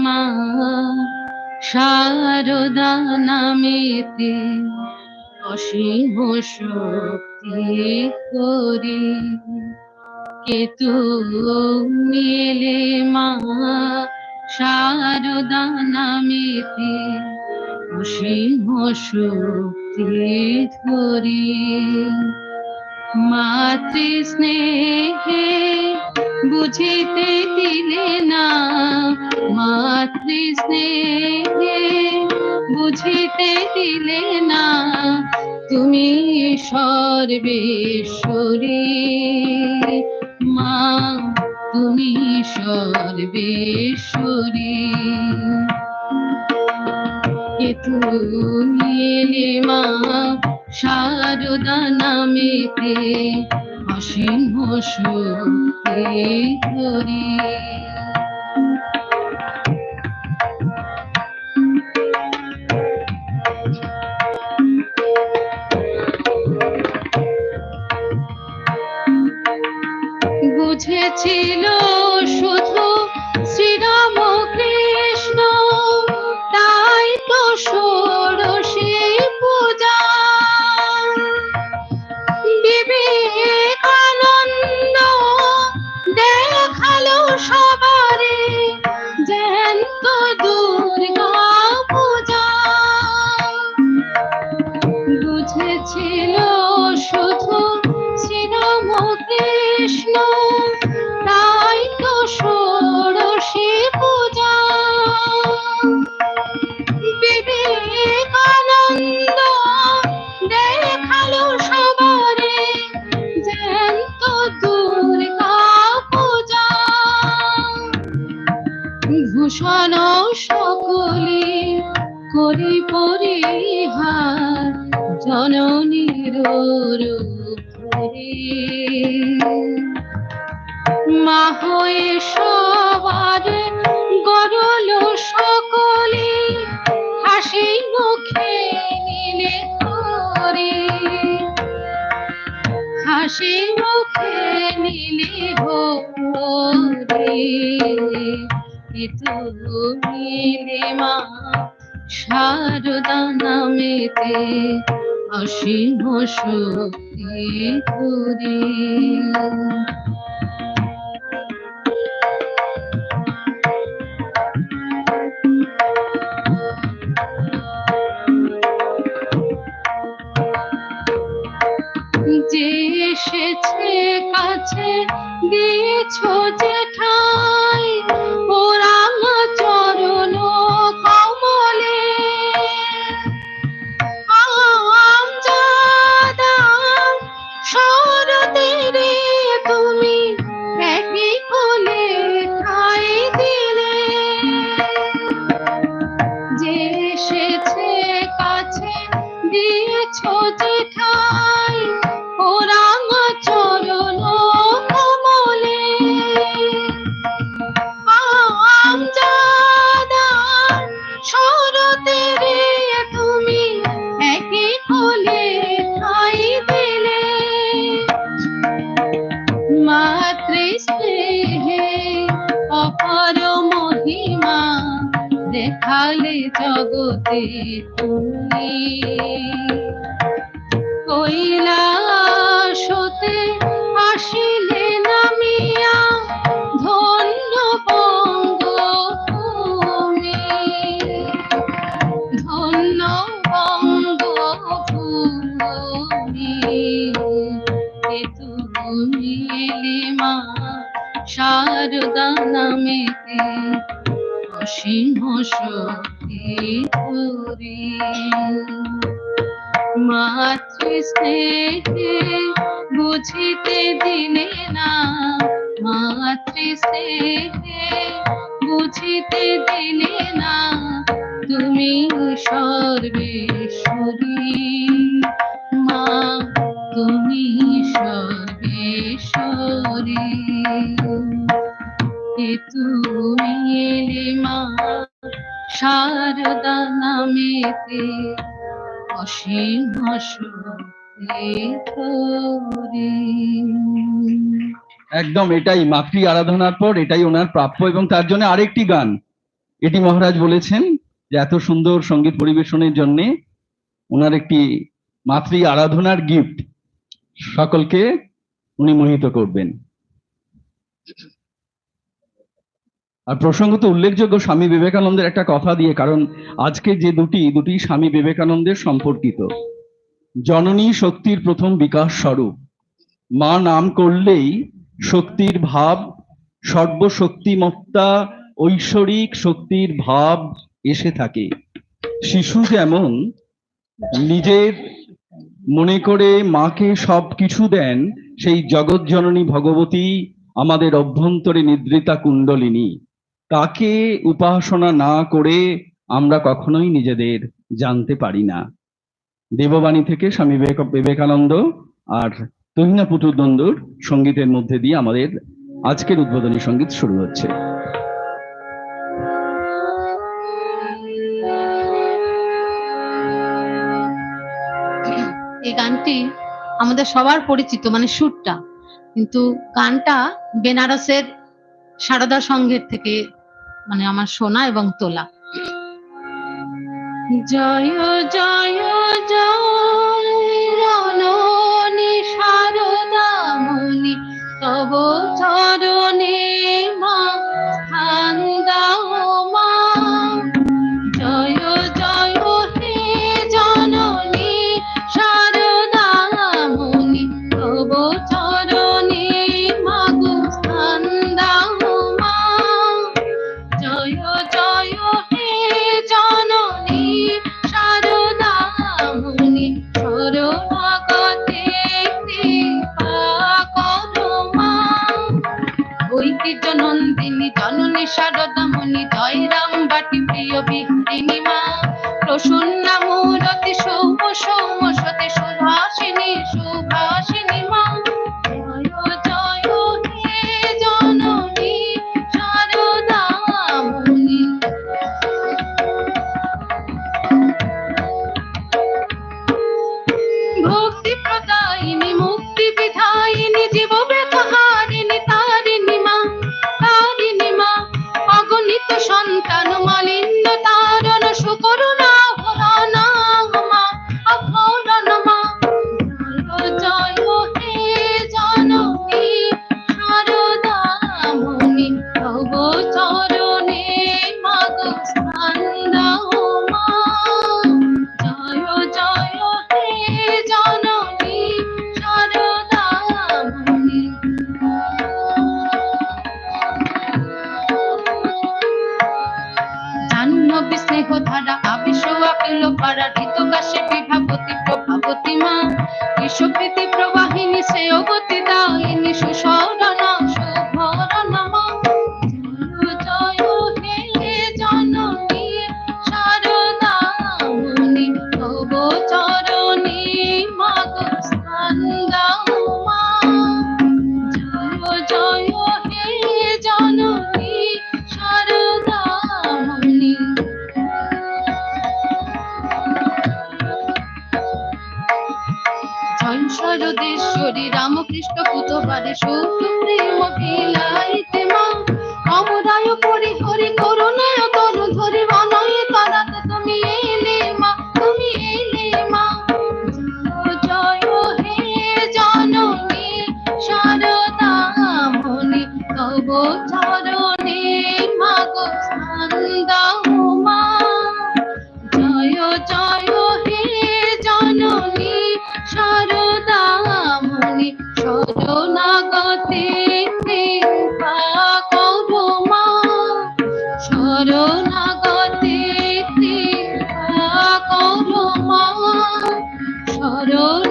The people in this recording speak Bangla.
মা শারদা নামেতে অসীম শক্তি করি। কে তুমি এলে মা শারদা নামেতে অসীম শক্তি ধরি। মাতৃ স্নেহে বুঝিতে দিলে না, মাতৃ স্নেহে বুঝিতে দিলে না, তুমি সর্বেশ্বরী মা, তুমি সর্বেশ্বরী। কে তুমি এলে মা শারদা নামেতে অসীম শক্তি ধরি। বুঝেছিল শুধু শ্রীরাম কৃষ্ণ, তাই তো ষোড়শী পূজা। বিবেকানন্দ দেখালো সবারে জ্যান্ত দুর্গা পূজা। বুঝেছিল শুধু শ্রীরাম কৃষ্ণ, তাই তো ষোড়শী পূজা। বিবেকানন্দ দেখালো সবারে জ্যান্ত দুর্গা পূজা। ভূষণ সকলে করি পরিহার জননীর রূপ ধরে। মা হয়ে সবার গরল সকলে হাসি মুখে নিলে করে, হাসি মুখে নিলে হরে। তুমি এলে মা শারদা নামেতে অসীম শক্তি ধরি। যে এসেছে কাছে দিয়েছ যে ঠাই, ওরাম চরণ কমলে। আমজাদা শরতেরে তুমি একই কোলে ঠাই দিলে। যে এসেছে কাছে দিয়েছ যে ঠাই, ওরাম চরণ কমলে। আমজাদা শরতেরে তুমি একই কোলে ঠাই দিলে। মাতৃ স্নেহে অপর মহিমা দেখালে জগতে তুমি। কৈলাসতে আসিলে নামিয়া ধন্য বঙ্গভূমি, ধন্য বঙ্গভূমি। তুমি এলে মা শারদা নামেতে অসীম শক্তি ধরি। মাতৃ স্নেহে বুঝিতে দিলে না, মাতৃ স্নেহে বুঝিতে দিলে না, তুমি সর্বেশ্বরী মা, তুমি সর্বেশ্বরী। তুমি এলে মা শারদা নামেতে অসীম শক্তি ধরি। একদম এটাই মাতৃ আরাধনার পর এটাই ওনার প্রাপ্য, এবং তার জন্য আরেকটি গান এটি মহারাজ বলেছেন যে এত সুন্দর সঙ্গীত পরিবেশনের জন্য ওনার একটি মাতৃ আরাধনার গিফট সকলকে উনি মোহিত করবেন। আর প্রসঙ্গত উল্লেখযোগ্য স্বামী বিবেকানন্দের একটা কথা দিয়ে, কারণ আজকে যে দুটি স্বামী বিবেকানন্দের সম্পর্কিত। জননী শক্তির প্রথম বিকাশ স্বরূপ, মা নাম করলেই শক্তির ভাব, সর্বশক্তিমত্তা ঐশ্বরিক শক্তির ভাব এসে থাকে। শিশু যেমন নিজের মনে করে মাকে সব কিছু দেন, সেই জগৎ জননী ভগবতী আমাদের অভ্যন্তরে নিদ্রিতা কুণ্ডলিনী, তাকে উপাসনা না করে আমরা কখনোই নিজেদের জানতে পারি না। দেববাণী থেকে স্বামী বিবেকানন্দ আর তুহিনা পুতুলদন্দুর সঙ্গীতের মধ্যে দিয়ে আমাদের আজকের উদ্বোধনী সঙ্গীত শুরু হচ্ছে। এই গানটি আমাদের সবার পরিচিত, মানে সুরটা, কিন্তু গানটা বেনারসের সারদা সংঘের থেকে মানে আমার শোনা এবং তোলা। জয় জয় জয় রণনী সারদামণি, তব চরণে মা স্থান দাও মা। জয় জয় হে জননী সারদামণি, তব চরণে মা গো স্থান দাও মা। জয় জয় হে জননী সারদামণি, শরণাগতে কৃপা করো মা। ঐতিহ্য নন্দিনী জননী সারদামণি, জয় রাম বাটি প্রিয় বিহারিণী মা। প্রসন্না মূরতি সৌম সৌম সতী সুভাষিনী সুভাষিনী মা। জয় জয় হে জননী সারদামণি। ভক্তি প্রদায়িনী মুক্তি বিধায়িনী, জীব ব্যথহারিণী তারিণী মা তারিণী মা। অগণিত সন্তান মালিন্য তারণ সুকরুণা ভরণা মা অভরণ মা। জয় হে জননী সারদামণি, তব চরণে মা গো স্থান দাও মা। জয় জয় হে জননী সারদামণি। জাহ্নবী স্নেহ ধারা আবিষ আপিল পারা, ঋতুকাশে বিভাবতী প্রভাবতী মা। বিশ্বপ্রীতি প্রবাহিনী শ্রেয় গতি দায়িনী, সুশরণ সুভরণ মা। জয় হে জননী সারদামণি, তব চরণে মা গো স্থান দাও মা। জয় জয় হে জননী সারদামণি। জয় শরদেশ্বরী রামকৃষ্ণ কুতবারে, সুপ্রেম বিলাইতে মা। অমরায় পরিহরি করুণায় তরু ধরি, অনয়ে তারাতে তুমি এলে মা তুমি এলে মা। জয় হে জননী সারদামণি, তব চরণে মা গো স্থান দাও মা। জয় জয় হে জননী সারদামণি, শরণাগতে কৃপা করো মা। শরণাগতে কৃপা করো মা। শরণ